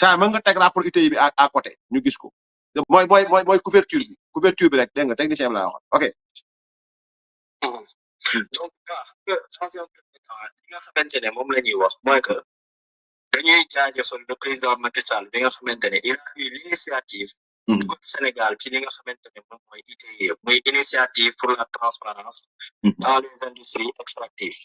saa mën nga teg rapport UTI bi à côté ñu gis ko mooy couverture bi rek dégg nga technicien bi laa waxoon ok. donc transition li nga xamante ne moom la ñuy wax mooy que dañuy jaajëfal le président Macky Sall bi nga xamante ne il a eu l'initiative du Sénégal ci li nga xamante ne moom mooy ITIE muy initiative pour la transparence dans les industries extractives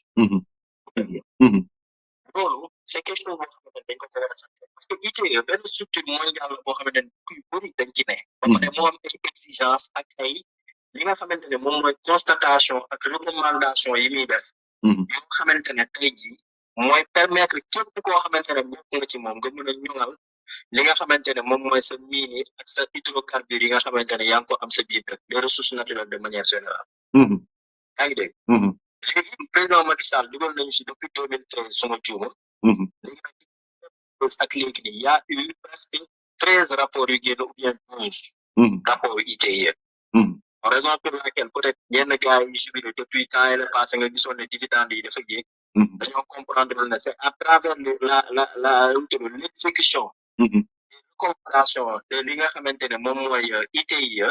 loolu c'est quelque chose boo xamante ne dañ ko war a sant parce que ITIE benn structure mondiale la boo xamante ne kuy bëri dañ ci ne ba pare moo am ay exigence ak ay li nga xamante ne moom mooy constatation ak recommandation yi muy def yoo xamante ne tey jii mooy permettre képp koo xamante ne bokk nga ci moom nga mën a ñoŋal li nga xamante ne moom mooy sa mine yi ak sa hydrocarbures yi nga xamante ne yaa ngi ko am sa biir les ressources naturelles de manière générale yaa ngi dégg léegi président Macky Sall dugal nañu si depuis 2013 suma juuma léegi nag ak léegi nii y a eu presque 13 rapports yu génn ou bien 12 rapports ITIE raison pour laquelle peut-être yenn gars yi jubilé depuis temps yi la passé nga gisoon ne dividende yi dafa yéeg dañoo comprendre ne c'est à travers l'exécution compréhension de li nga xamante ne moom mooy ITIE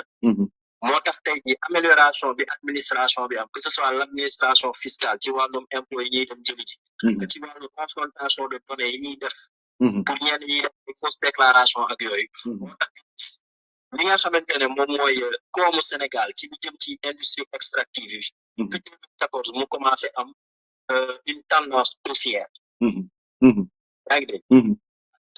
moo tax tey jii amélioration bi administration bi am que ce soit l'administration fiscale ci wàllum impôt yi ñuy dem jëli ci ci wàllu confrontation de données yi ñuy def pour ñenn ñuy def ay fausse déclaration ak yooyu moo tax li nga xamante ne moom mooy koomu Sénégal ci lu jëm ci industrie extractive yi depuis 2014 mu commencé am une tendance haussière yaa ngi dégg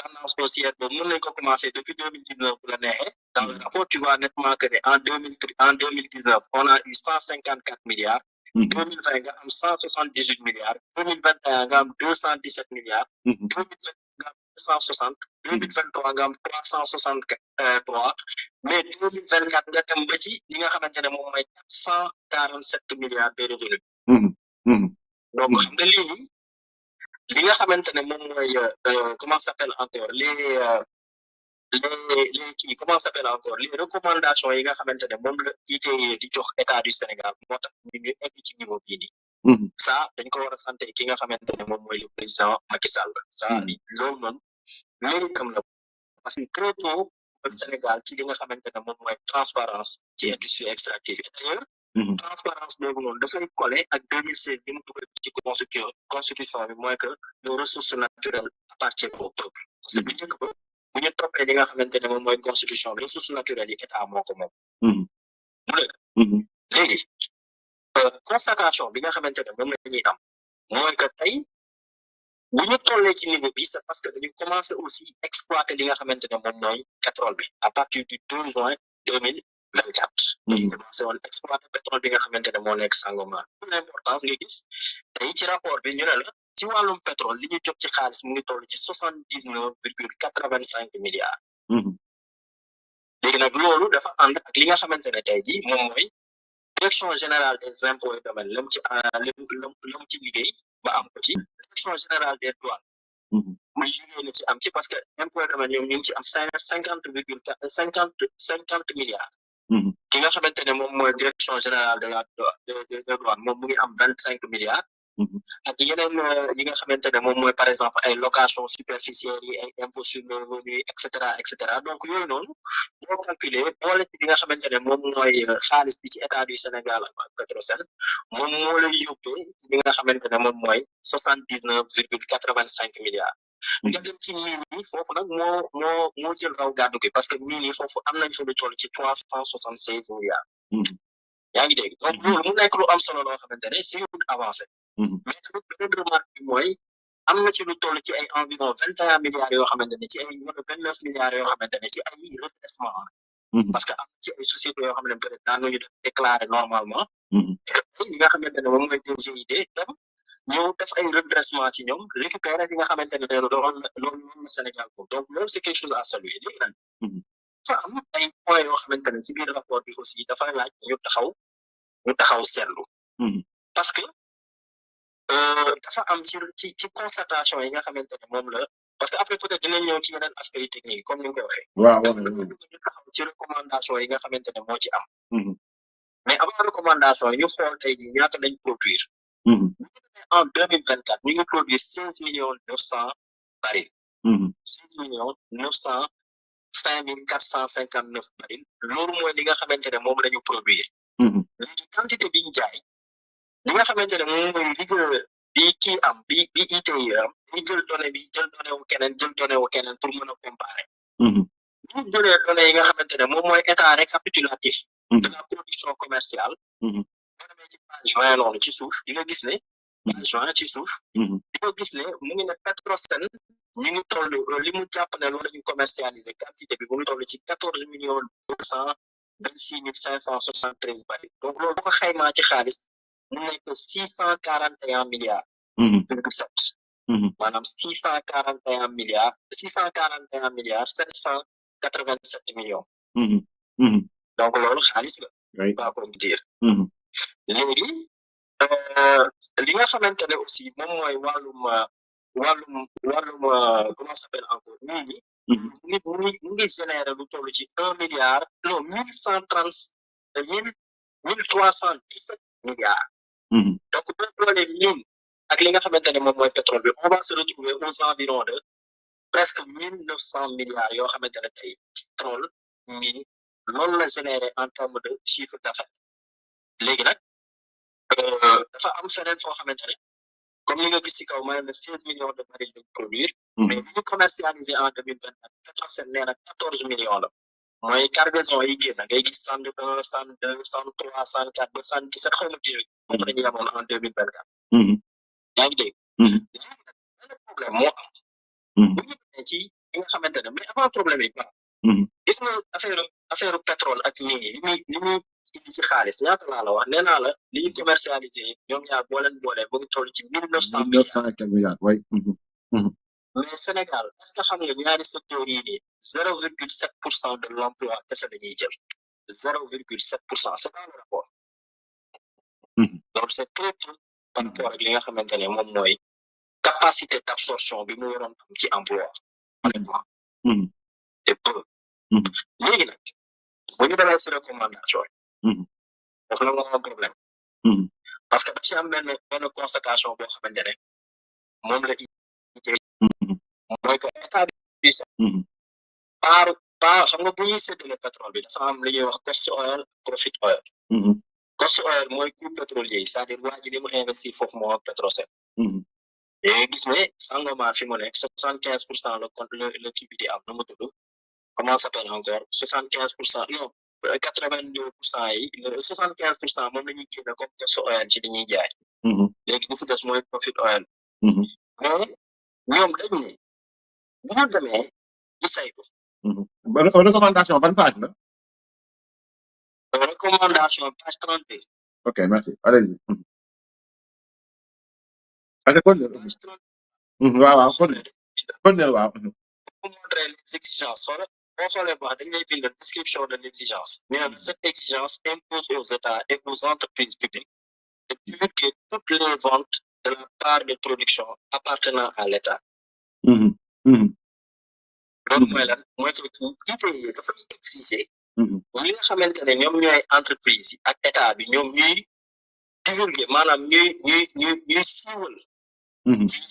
tendance haussière boobu mën nañ ko commencé depuis 2019 bu la neexee dans le rapport tu vois nettement que en 2019 on a eu 154 milliards 2020 nga am 178 milliards 2021 nga am 217 milliards 2022 nga am 160 2023 nga am 363 mais 2024 nga dem ba ci li nga xamante ne moom mooy 447 milliards de revenus donc xam nga lii li nga xamante ne moom mooy comment s'appelle encore les comment s'appelle encore les recommandations yi nga xamante ne moom la ITIE di jox état du Sénégal moo tax ñu egg ci niveau bii nii ça dañ ko war a sant ki nga xamante ne moom mooy le président Macky Sall ça loolu noonu méritam la parce que très tôt le Sénégal ci li nga xamante ne moom mooy transparence ci industrie extractive yi d'ailleurs transparence boobu noonu dafay collé ak 2016 li mu dugal ci constitution bi mooy que les ressources naturelles appartiennent au peuple parce que bu njëkk ba bu ñu toppee li nga xamante ne moom mooy constitution bi ressources naturelles yi état moo ko moom mu ne léegi constatation bi nga xamante ne moom la ñuy am mooy que tey bu ñu tollee ci niveau bi c'est parce que dañu commencé aussi exploiter li nga xamante ne moom mooy pétrole bi à partir du 2 juin 2024 dañu commencé woon exploiter pétrole bi nga xamante ne moo nekk Sangomar pour l'importance nga gis tey ci rapport bi ñu ne la ci wàllum pétrole li ñu jot ci xaalis mu ngi toll ci 79,85 milliards léegi nag loolu dafa ànd ak li nga xamante ne tey ji moom mooy direction générale des impôts et domaines lam ci liggéey ba am ko ci direction générale des douanes muy liggéey na ci am ci parce que impôts et domaines ñoom ñu ngi ci am 50 milliards ki nga xamante ne moom mooy direction générale de la douane moom mu ngi am 25 milliards ak yeneen yi nga xamante ne moom mooy par exemple ay location superficielle yi ay impôts sur le revenu et cetera donc yooyu noonu boo calculer boole ci li nga xamante ne moom mooy xaalis bi ci état du Sénégal ak Petrosen moom moo lay yóbbee li nga xamante ne moom mooy 79,85 milliards nga dem ci mine yi foofu nag moo jël raw gàddu gi parce que mine yi foofu am nañ fa lu toll ci 376 milliards yaa ngi dégg donc loolu mu nekk lu am solo loo xamante ne c'est une avancée mais tamit beneen remarque bi mooy am na ci lu toll ci ay environ 21 milliards yoo xamante ne ci ay wala 29 milliards yoo xamante ne ci ay redressement parce que am na ci ay sociétés yoo xam ne peut-être daan nañu def déclarer normalement li nga xamante ne moom mooy DGID dem ñëw def ay redressement ci ñoom récupérer li nga xamante ne loolu Sénégal ko donc loolu c'est quelque chose à saluer léegi nag dafa am ay points yoo xamante ne ci biir rapport bi aussi dafa laaj ñu taxaw seetlu parce que dafa am ci constatation yi nga xamante ne moom la parce que après peut-être dinañ ñëw ci yeneen aspect technique comme ni nga ko waxee ñu taxaw ci recommandation yi nga xamante ne moo ci am mais avant recommandation yi ñu xool tey jii ñaata lañ produire en 2024 ñu ngi produire 16 millions 900 barils 6 millions 905 459 barils loolu mooy li nga xamante ne moom la ñu produire léegi quantité bi ñu jaay li nga xamante ne moom mooy rigueur bi kii am bi ITIE am bi jël données wu keneen jël données wu keneen pour mën a comparer ñu jëlee données yi nga xamante ne moom mooy état récapitulatif de la production commerciale boo demee ci page 20 noonu ci suuf di nga gis ne page 20 ci suuf di nga gis ne mu ngi ne Petrosen ñu ngi toll li mu jàpp ne loolu la ñu commercialiser quantité bi mu ngi toll ci 14 226 573 barils donc loolu bu ko xaymaa ci xaalis mu nekk 641 milliards virgule 7 maanaam 641 milliards 787 millions donc loolu xaalis la pas comme dire léegi li nga xamante ne aussi moom mooy wàllum comment ça s'appelle encore mu ngi générer lu toll ci 1 milliard non 1317 milliards donc boo boolee mine ak li nga xamante ne moom mooy pétrole bi on va se retrouver aux environs de presque 1900 milliards yoo xamante ne tey pétrole mine loolu la généré en terme de chiffre d'affaires léegi nag dafa am feneen foo xamante ne comme li nga gis ci kaw maanaam 16 millions de barils de produire mais li ñu commercialisé en 2024 Petrosen nee na 14 millions la mooy cargaison yi génn ngay gis 102 102 103 104 ba 117 xaw ma 18 moom la ñu yemoon en 2024 yaa ngi dégg benn problème moo am bu ñu demee ci li nga xamante ne mais avant problème yi ba gis nga affaire pétrole ak mine yi li muy indi ci xaalis ñaata laa la wax nee naa la li ñu commercialisé ñoom ñaar boo leen boolee mu ngi toll ci 1900 milliards way mais Sénégal est-ce que xam nga ñaari secteurs yi nii 0,7% de l'emploi kese la ñuy jël 0,7% c'est pas le rapport donc c'est très peu par rapport ak li nga xamante ne moom mooy capacité d'absorption bi mu waroon am ci emploi honnêtement c'est peu léegi nag bu ñu demee si recommandation donc la nga am problème parce que daf ci am benn constatation boo xamante ne moom la mooy que état bi xam nga bu ñuy séddale pétrole bi dafa am li ñuy wax cost oil profit oil cost oil mooy coût pétrolier yi c'est-à-dire waa ji li mu investir foofu moo ak Petrosen léegi gis ne Sangomar fi mu nekk 75% le kii bi di am nu mu tudd comment ça s'appelle encore 75% non 82% yi 75% moom la ñuy génne comme cost oil ci li ñuy jaay léegi li ci des mooy profit oil mais ñoom dañ ne bu ñu demee di saytu recommandation ban page la recommandation page 32 ok merci allez-y waaw waaw pour montrer les exigences wala boo xoolee baax dañ lay bind description de l'exigence mais cette exigence impose aux États et aux entreprises publiques de divulguer toutes les ventes de la part de production appartenant à l'État loolu mooy lan mooy que ITIE dafa exiger ñi nga xamante ne ñoom ñooy entreprise yi ak état bi ñoom ñuy divulguer maanaam ñuy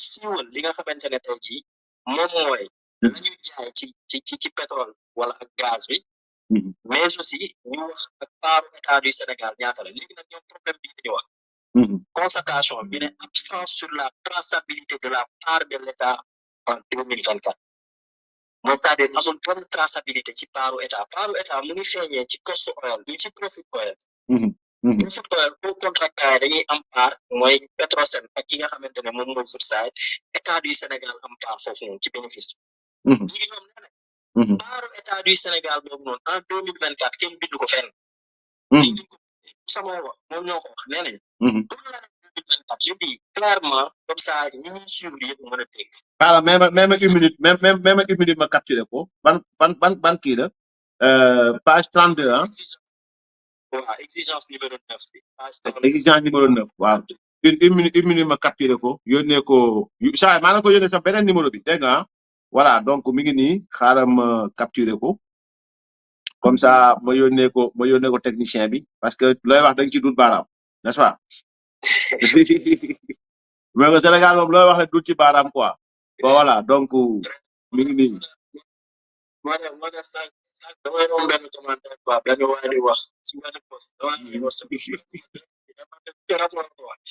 siiwal li nga xamante ne tey jii moom mooy la ñuy jaay ci pétrole wala ak gaz bi mais aussi ñu wax ak paaru état du Sénégal ñaata la léegi nag ñoom problème bii dañu wax constatation bi ne absence sur la traçabilité de la part de l'État en 2024 mooy c'est-à-dire amul bonne traçabilité ci paaru état mu ngi feeñee ci cost oil bi ci profit oil profit oil pour contractant dañuy am part mooy Petrosen ak ki nga xamante ne moom mooy Woodside état du Sénégal am part foofu noonu ci bénéfice léegi ñoom nee nañ paaru état du Sénégal boobu noonu en 2024 kenn bindu ko fenn sama wax moom ñoo ko wax nee nañ pour l'année 2024 je dis clairement comme ça ñi ñuy suivre yëpp mën a dégg voilà même une minute ma capturé ko ban kii la page 32 hein waaw exigence numéro 9 bi exigence numéro 9 waaw une minute ma capturé ko yónnee ko saa maa na ko yónnee sax beneen numéro bi dégg nga voilà donc mi ngi nii xaaral ma capturé ko comme ça ma yónnee ko technicien bi parce que looy wax da nga ci dut baaraam n'est-ce pas mais que Sénégal moom looy wax rek dut ci baaraam quoi voilà donc mi ngi nii Mada sa damay romb benn commentaire quoi benn waay di wax ci benn post damay wax sa dama def ci rapport ko wax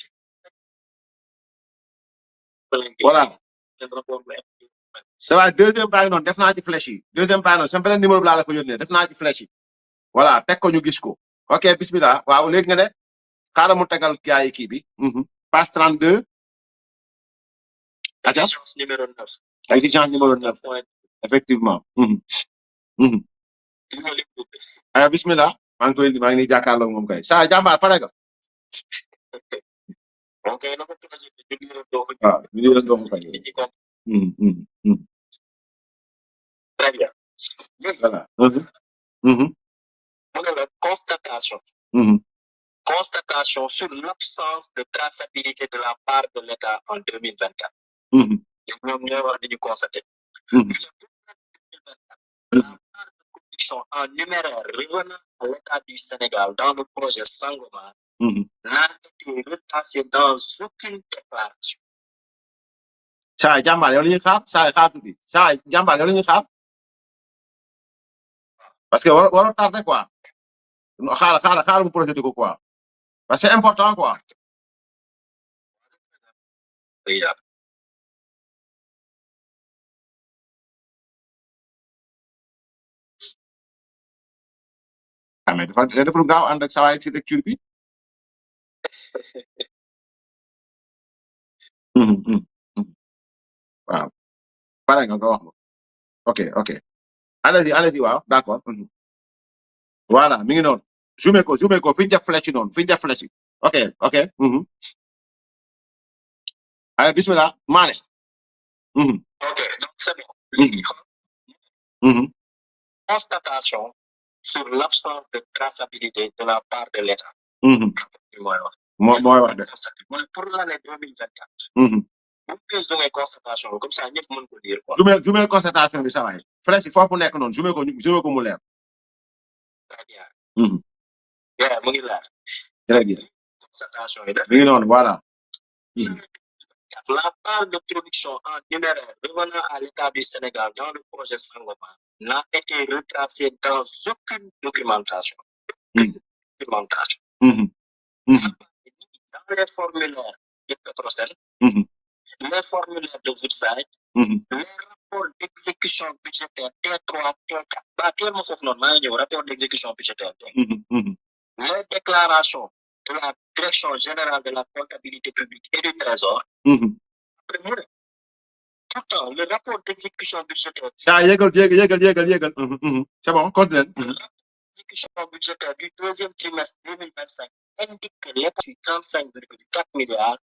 voilà def rapport bu ça va deuxième baa ngi noonu def naa ci flèche yi deuxième baa ngi noonu sama beneen numéro bi laa la ko yónnee def naa ci flèche yi voilà teg ko ñu gis ko ok bismillah waaw léegi nga ne xaaral mu tegal gars yi kii bi page 32 aca exigence numéro 9 exigence numéro 9 effectivement gis nga li mu bëgg aya bismillah maa ngi nii jàkkaarloo moom kay saa jàmbaar pare nga ok na ko commencé ñu diral doo ko waaw ñu diral doo ko kay nit ñi comme très bien voilà mu ne la constatation sur l'absence de traçabilité de la part de l'État en 2024 ñoom ñooy wax dañu constaté la part de production en numéraire revenant à l'État du Sénégal dans le projet Sangomar n'a été retracée dans aucune déclaration. saa jàmbaar yow la ñuy xaar tuuti saa jàmbaar yow la ñuy xaar parce que waroo tardé quoi xaaral mu projeté ko quoi parce que c'est important quoi. mais dafa lu gaaw ànd ak saa waay ci lecture bi. waaw pare nga wax ma ok allez-y waaw d'accord. voilà mi ngi noonu zoomé ko fi ñu def flèche noonu fi ñu def flèche ok allez bismillah Mané. ok donc c'est bon. Constatation sur l'absence de traçabilité de la part de l'État. mooy wax de. Pour l'année 2024. bu ñu zoomé constatation comme ça ñëpp mën ko lire quoi. zoomé constatation bi saa waay flèche yi foofu nekk noonu zoomé ko mu leer. très bien. mu ngi leer. très bien. constatation yi mi ngi noonu voilà. La part de production en numéraire revenant à l'État du Sénégal dans le projet Sangomar n'a été retracée dans aucune documentation. Dans les formulaires de Petrosen, les formulaires de Woodside, les rapports d'exécution budgétaire T3, T4, rapport d'exécution budgétaire, les déclarations de la Direction générale de la comptabilité publique et du Trésor. Pourtant, le rapport d'exécution budgétaire. Ça, yégal. C'est bon, continue. L'exécution budgétaire du deuxième trimestre 2025 indique que l'État sur 35,4 milliards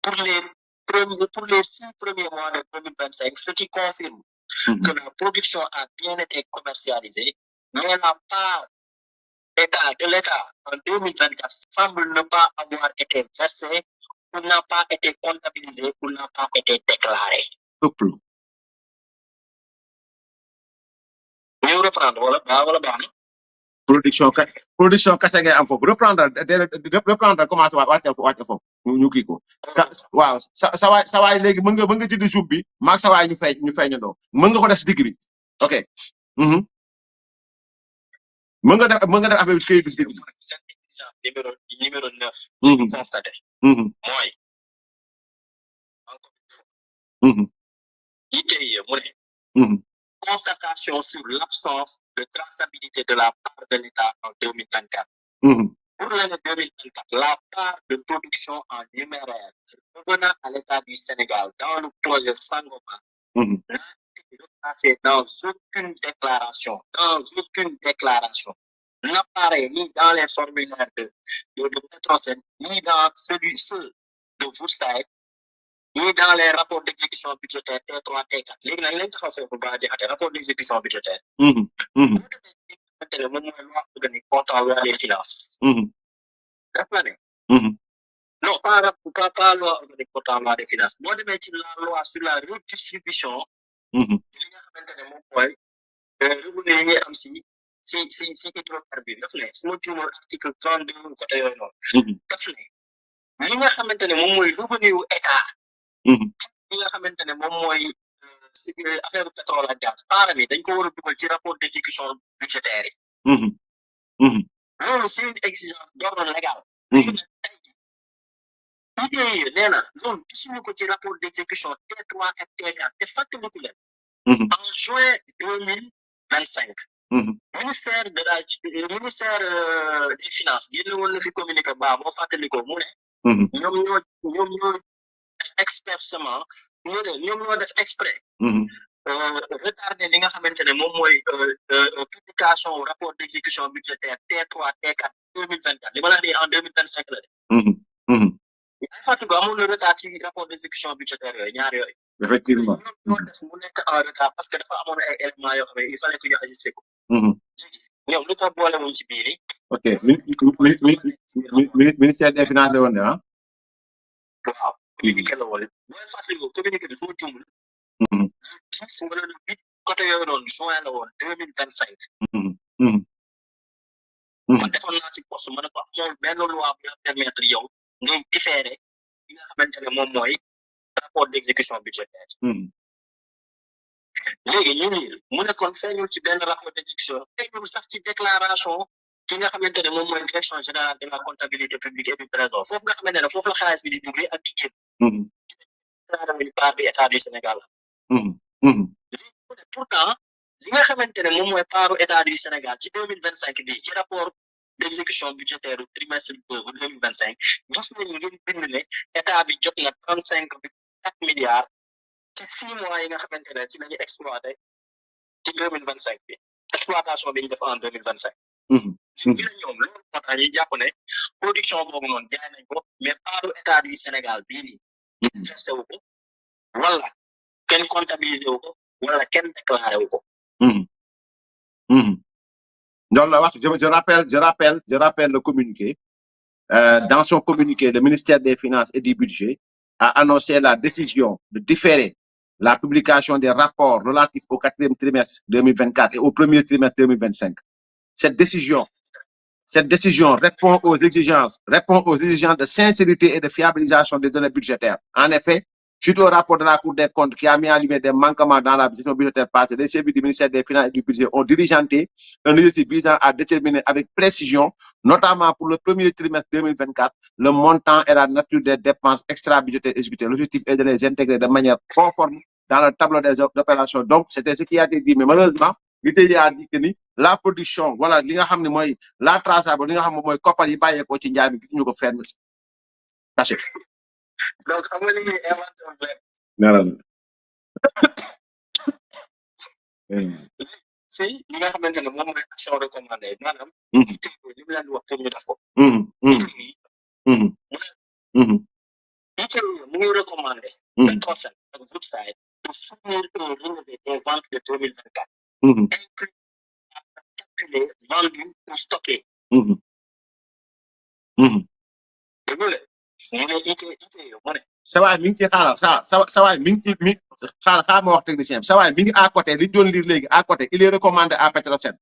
pour les 6 premiers mois de 2025, ce qui confirme que la production a bien été commercialisée, mais la part de l'État en 2024 semble ne pas avoir été versée ou n'a pas été comptabilisée ou n'a pas été déclarée. Ñu reprendre wala baax na. production kese ngay am foofu reprendre commencé wàcce foofu ñu kii ko. waaw sa waay léegi mën nga jënd suuf bi maag sa waay ñu feeñandoo mën nga ko def si digg bi ok. mën nga def affaire bi këyit bi si digg bi. numéro 9. constaté. mooy. ITIE mu ne. Constatation sur l'absence de traçabilité de la part de l'État en 2024. Pour l'année 2024, la part de production en numéraire revenant à l'État du Sénégal dans le projet Sangomar n'a été retracée dans aucune déclaration. N'apparaît ni dans les formulaires de Petrosen, ni dans ceux de Woodside, ni dans les rapports d'exécution budgétaire T3, T4. Les rapports d'exécution budgétaire. Le moment loi organique portant loi des finances. Non, pas loi organique portant loi des finances. Moi, je mets la loi sur la redistribution. Revenu am si hydrocarbures daf ne su ma juumal article 32 côté yooyu noonu. daf ne li nga xamante ne moom mooy revenu état. li nga xamante ne moom mooy affaire pétrole ak gaz part bi dañ ko war a dugal ci rapport d'exécution budgétaire yi. Loolu c'est une exigence d'ordre légal. ITIE nee na loolu gisuñu ko ci rapport d'exécution T3 ak T4 te fàttaliku leen. En juin 2025. ministère des finances génne woon na fi communiqué ba boo fàttalikoo mu ne. ñoom ñoo def expressément ñoom ñoo def exprès. retardé li nga xamante ne moom mooy publication rapport d'exécution budgétaire T3 T4 2024 li ma la wax nii en 2025 la de. yaa fàttaliku amoon na retard ci rapport d'exécution budgétaire yooyu ñaar yooyu. Effectivement. ñoo def mu nekk en retard parce que dafa amoon ay éléments yoo xam ne il fallait que ñu ajusté ko. ñoom lu tax boole wuñ ci biir yi. ok ministère des finances la woon de ah. waaw communiqué la woon boo fàttalikoo communiqué bi fu mu jumul. gis wala le 8 côté yooyu noonu juin la woon 2025. man defoon naa ci poste ma ne ko amul benn loi bu la permettre yow ngay différé li nga xamante ne moom mooy rapport d'exécution budgétaire. léegi ñu nii mu ne kon feeñul ci benn rapport d'exécution feeñul sax ci déclaration ki nga xamante ne moom mooy direction générale de la comptabilité publique et du trésor foofu nga xamante ne foofu la xaalis bi di duggee ak di génn. part bi état du Sénégal la. pourtant li nga xamante ne moom mooy paru état du Sénégal ci 2025 bii ci rapport d'exécution budgétaire du trimestre 2025 gis nañu ngeen bind ne état bi jot na 35,4 milliards ci 6 mois yi nga xamante ne ci lañu exploité ci 2025 bi exploitation bi ñu def en 2025. ñu ne ñoom loolu moo tax ñuy jàpp ne production boobu noonu jaay nañ ko mais paru état du Sénégal bii nii versé wu ko wala kenn comptabilisé wu ko wala kenn déclaré wu ko. Donc là, je rappelle le communiqué. Dans son communiqué, le ministère des Finances et du Budget a annoncé la décision de différer la publication des rapports relatifs au 4e trimestre 2024 et au 1er trimestre 2025. Cette décision répond aux exigences de sincérité et de fiabilisation des données budgétaires. En effet, suite au rapport de la Cour des comptes qui a mis en lumière des manquements dans la gestion budgétaire passée, les services du ministère des Finances et du Budget ont diligenté un exercice visant à déterminer avec précision, notamment pour le 1er trimestre 2024, le montant et la nature des dépenses extra-budgétaires exécutées. L'objectif est de les intégrer de manière conforme dans le tableau des opérations. Donc, c'était ce qui a été dit. Mais malheureusement, l'ITIE a dit que la production, voilà, li nga xam ne mooy la traçable, li nga xam ne mooy koppar yi bàyyeekoo ci njaay mi gis ñu ko fenn caché. donc xam nga li ñuy inventé si li nga xamante ne moom mooy action recommandée maanaam. ITIE li mu leen di wax pour ñu def ko. ITIE mu ngi recommandé. Petrosen ak Woodside pour fournir un relevé des ventes de 2024. Inclus calculé, vendu ou stocké. Mhm. dégg nga ñu ne ITIE mu ne. sa waay mi ngi ci xaaral sa waay mi ngi ci xaaral ma wax technicien bi sa waay mi ngi à côté li ñu doon lire léegi à côté il est recommandé à Petrosen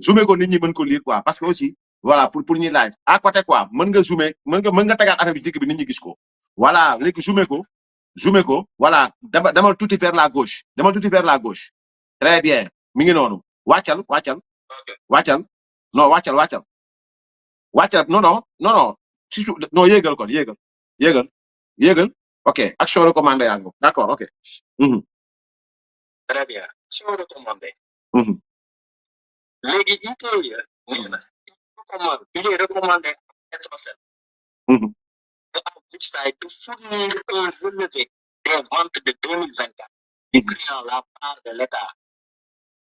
zoomé ko nit ñi mën ko lire quoi parce que aussi voilà pour ñuy live à côté quoi mën nga zoomé mën nga tegaat affaire bi digg bi nit ñi gis ko voilà léegi zoomé ko voilà dama tuuti vers la gauche très bien mi ngi noonu wàccal non wàccal non si suuf non yéegal kon yéegal ok action recommandée yaa ngi d'accord ok. Très bien action recommandée. léegi ITIE nee na il est recommandé à Petrosen et à Woodside de fournir un relevé des ventes de 2024 incluant la part de l'État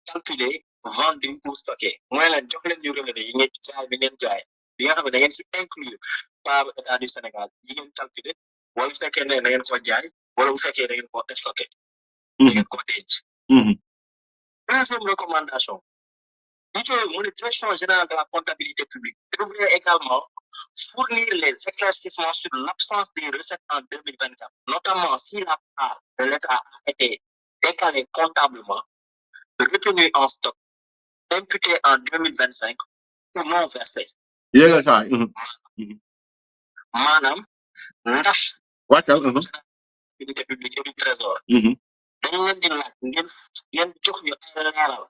calculé vendu ou stocké mooy leen jox leen ñu relevé yi ngeen jaay bi ngeen jaay bi nga xam ne da ngeen ci inclure part état du Sénégal yi ngeen calculé wala bu fekkee ne da ngeen ko jaay wala bu fekkee da ngeen ko stocké da ngeen ko denc. Deuxième recommandation ITIE mu ne direction générale de la comptabilité publique devrait également fournir les éclaircissements sur l'absence des recettes en 2024, notamment si la part de l'État a été déclarée comptablement, retenue en stock, imputée en 2025 ou non versée. yéegal saa maanaam ndax wàccal comptabilité publique et du trésor dañ leen di laaj ngeen jox ñu ay leeral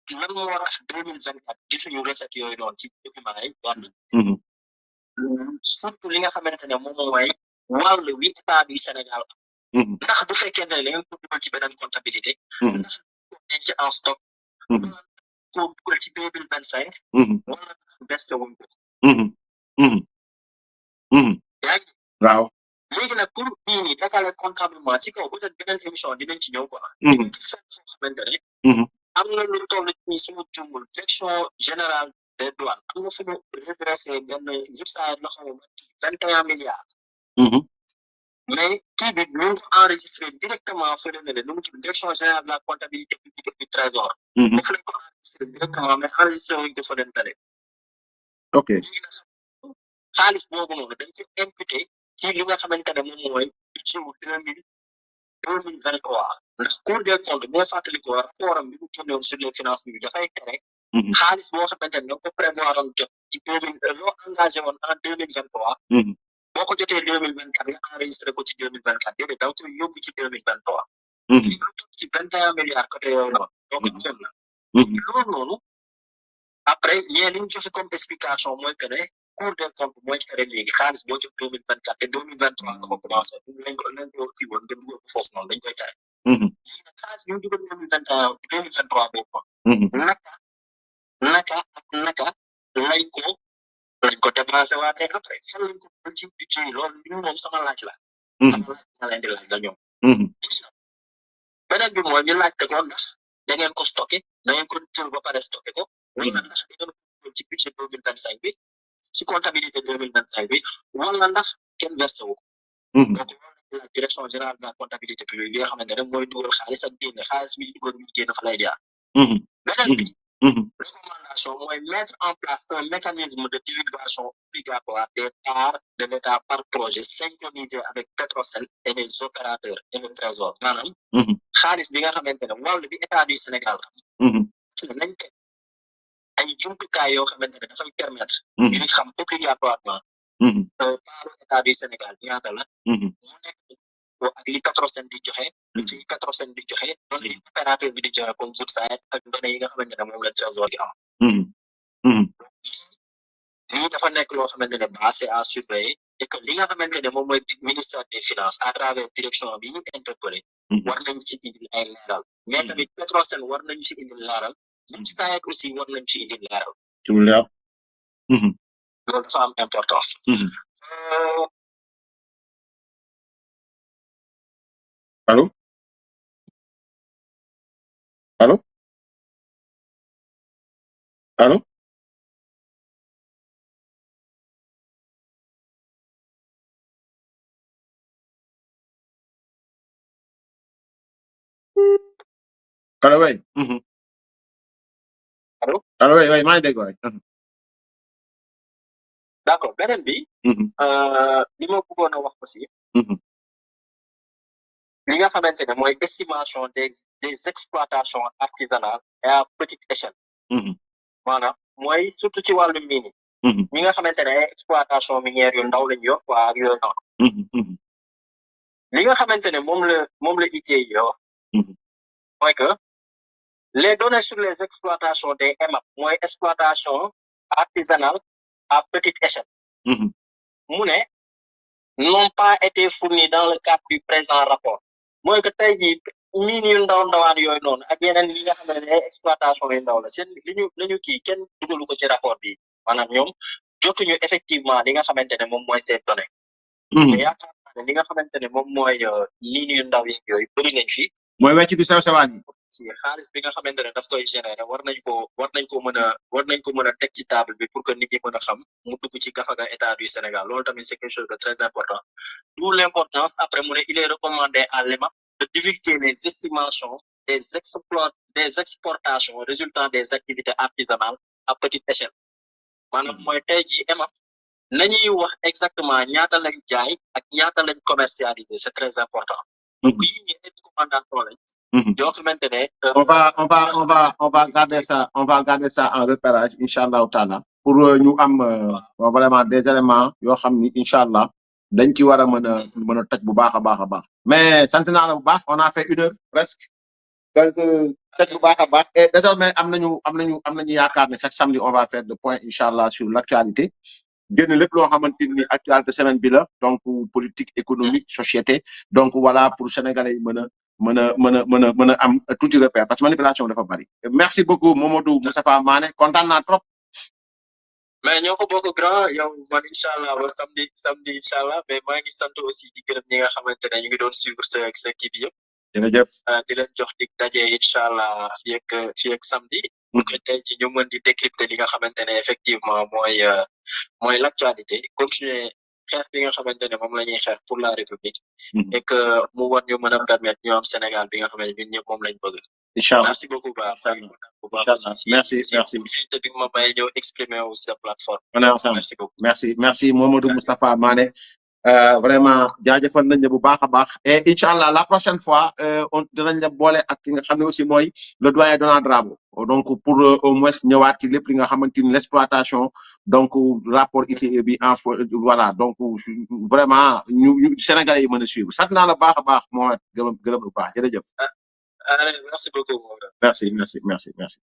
ci lan moo tax 2024 gisuñu recette yooyu noonu ci document yi benn surtout li nga xamante ne moom mooy wàll wi état du Sénégal ndax bu fekkee ne la ngeen ko dugal ci beneen comptabilité ndax ko denc en stock wala ko dugal ci 2025 wala versé wuñ ko yaa ngi waaw léegi nag pour bii nii dakale comptablement ci kaw peut-être beneen émission dinañ ci ñëw quoi dinañ ci fenn foo xamante ne am na lu toll ci suñu jumul direction générale des douanes am na suñu redressé benn USAID la xam 21 milliards mais kii bi ñu ngi ko enregistré directement fële na le nu mu tudd direction générale de la comptabilité publique et du trésor foofu lañ ko enregistré directement mais enregistré wuñ ko fële na le ok xaalis boobu noonu dañ ko imputé ci li nga xamante ne moom mooy budget wu 2023 ndax Cour des comptes boo fàttali ko rapport am bi mu génnoon sur les finances publiques dafay tere xaalis boo xamante ne ko prévoir on jot ci 2000 loo engagé woon en 2023 boo ko jotee 2024 nga enregistré ko ci 2024 déedéet da nga koy yóbbu ci 2023 li nga topp ci 21 milliards côté yooyu noonu donc amoon na loolu noonu après ñee li ñu joxe comme explication mooy que ne Cour des comptes mooy tere léegi xaalis boo jot 2024 te 2023 nga ko commencé lañ ko kii woon nga dugal ko foofu noonu dañ koy tere léegi nag xaalis bi ñu dugal 2021 2023 boobu naka lañ ko dépensé waatee après fan lañ ko dugal ci budget yi loolu li moom sama laaj la sama laaj ma leen di laaj la ñoom beneen bi mooy ñu laajte ko ndax da ngeen ko stocké da ngeen ko jël ba pare stocké ko wala ndax da ngeen ko dugal ci budget 2025 bi ci comptabilité 2025 bi wala ndax kenn versé wu ko donc loolu la direction générale de la comptabilité publique bi nga xamante ne mooy dugal xaalis ak génne xaalis bi dugal bi génn fa lay jaar beneen bi recommandation mooy mettre en place un mécanisme de divulgation obligatoire des parts de l'État par projet synchronisé avec Petrosen et les opérateurs et le trésor maanaam xaalis bi nga xamante ne wàll bi état du Sénégal nañ teg ay jumtukaay yoo xamante ne dafay permettre ñu xam obligatoirement part état du Sénégal ñaata la mu nekk ak li Petrosen di joxe li Petrosen di joxe donc li opérateur bi di joxe comme Woodside ak données yi nga xamante ne moom la trésor di am lii dafa nekk loo xamante ne base à surveiller et que li nga xamante ne moom mooy ministère des finances à travers direction bi ñu interpellé war nañ ci indi ay leeral mais tamit Petrosen war nañ ci indi leeral Woodside aussi war nañ ci indi leeral loolu dafa am importance allo allo allo allo way allo way maa ngi dégg waay d'accord beneen bi li ma bëggoon a wax aussi li nga xamante ne mooy estimation des exploitations artisanales et à petite échelle maanaam mooy surtout ci wàllu mine ñi nga xamante ne exploitation minière yu ndaw lañ yor waa ak yooyu noonu li nga xamante ne moom la ITIE wax mooy que les données sur les exploitations des EMAP mooy exploitation artisanale à petite échelle mu ne n'ont pas été fournis dans le cadre du présent rapport mooy que tey jii mine yu ndawaan yooyu noonu ak yeneen yi nga xam ne exploitation yu ndaw la seen li ñu kii kenn dugalu ko ci rapport bi maanaam ñoom jotuñu effectivement li nga xamante ne moom mooy seen données mais yaakaar naa ne li nga xamante ne moom mooy mine yu ndaw yeeg yooyu bëri nañ fi mooy wecc bi sew sewaan yi si xaalis bi nga xamante ne daf koy générer war nañ ko mën a teg ci table bi pour que nit ñi mën a xam mu dugg ci gafaga état du Sénégal loolu tamit c'est quelque chose de très important d'où l'importance après mu ne il est recommandé à l'EMAP de divulguer les estimations des exportations résultant des activités artisanales à petite échelle maanaam mooy tey jii EMAP nañuy wax exactement ñaata lañ jaay ak ñaata lañ commercialisé c'est très important donc yii ñi ay recommandation lañ yoo xamante ne on va garder ça en repérage inchallah taala pour ñu am vraiment des éléments yoo xam ni inchallah dañ ci war a mën a toj bu baax a baax mais sant naa la bu baax on a fait 1 heure presque donc toj bu baax a baax et désormais am nañu yaakaar ne chaque samedi on va faire le point inchallah sur l'actualité génn lépp loo xamante ni actualité semaine bi la donc politique économique société donc voilà pour sénégalais yi mën a am tuuti repère parce que manipulation dafa bari merci beaucoup Mamadou Moustapha Mané kontaan naa trop. mais ñoo ko bokk grand yow man incha allah ba samedi incha allah mais maa ngi sant aussi di gërëm ñi nga xamante ne ñu ngi doon suivre sa kii bi yëpp. jërëjëf. di leen jox dig daje incha allah fii ak samedi. pour que tey jii ñu mën di décrypter li nga xamante ne effectivement mooy l'actualité continuer xeex bi nga xamante ne moom la ñuy xeex pour la république. et que mu war ñu mën a permettre ñu am Sénégal bi nga xamante ne ñun ñëpp moom lañ bëgg. Inchallah. Merci beaucoup Ba. Merci. Bi ma may ñëw exprimer wu sa plateforme. On est ensemble. Merci beaucoup. Merci Mamadou Moustapha Mané. Vraiment jaajëfal nañ la bu baax a baax et inchallah la prochaine fois on dinañ la boole ak ki nga xam ne aussi mooy le doyen Donald Dramé donc pour au moins ñëwaat ci lépp li nga xamante ni l'exploitation donc rapport ITIE bi voilà donc vraiment ñu Sénégalais yi mën a suivre sant naa la baax a baax Mohamed gërëm lu baax jërëjëf. Merci beaucoup Mohamed. Merci.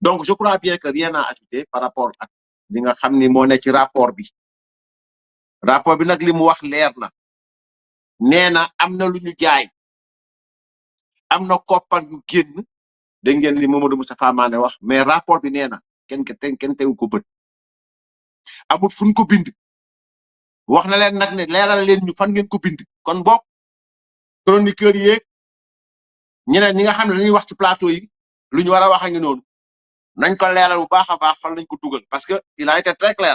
Donc je crois bien que rien à ajouter par rapport ak li nga xam ni moo ne ci rapport bi nag li mu wax leer na nee na am na lu ñu jaay am na koppar yu génn dégg ngeen li Mamadou Moustapha Mané wax mais rapport bi nee na kenn tegu ko bët amul fu ñu ko bind wax na leen nag ne leeral leen ñu fan ngeen ko bind kon bokk chroniqueur yeeg ñeneen ñi nga xam ne dañuy wax ci plateau yi lu ñu war a wax a ngi noonu nañ ko leeral bu baax a baax fan lañ ko dugal parce que il a été très clair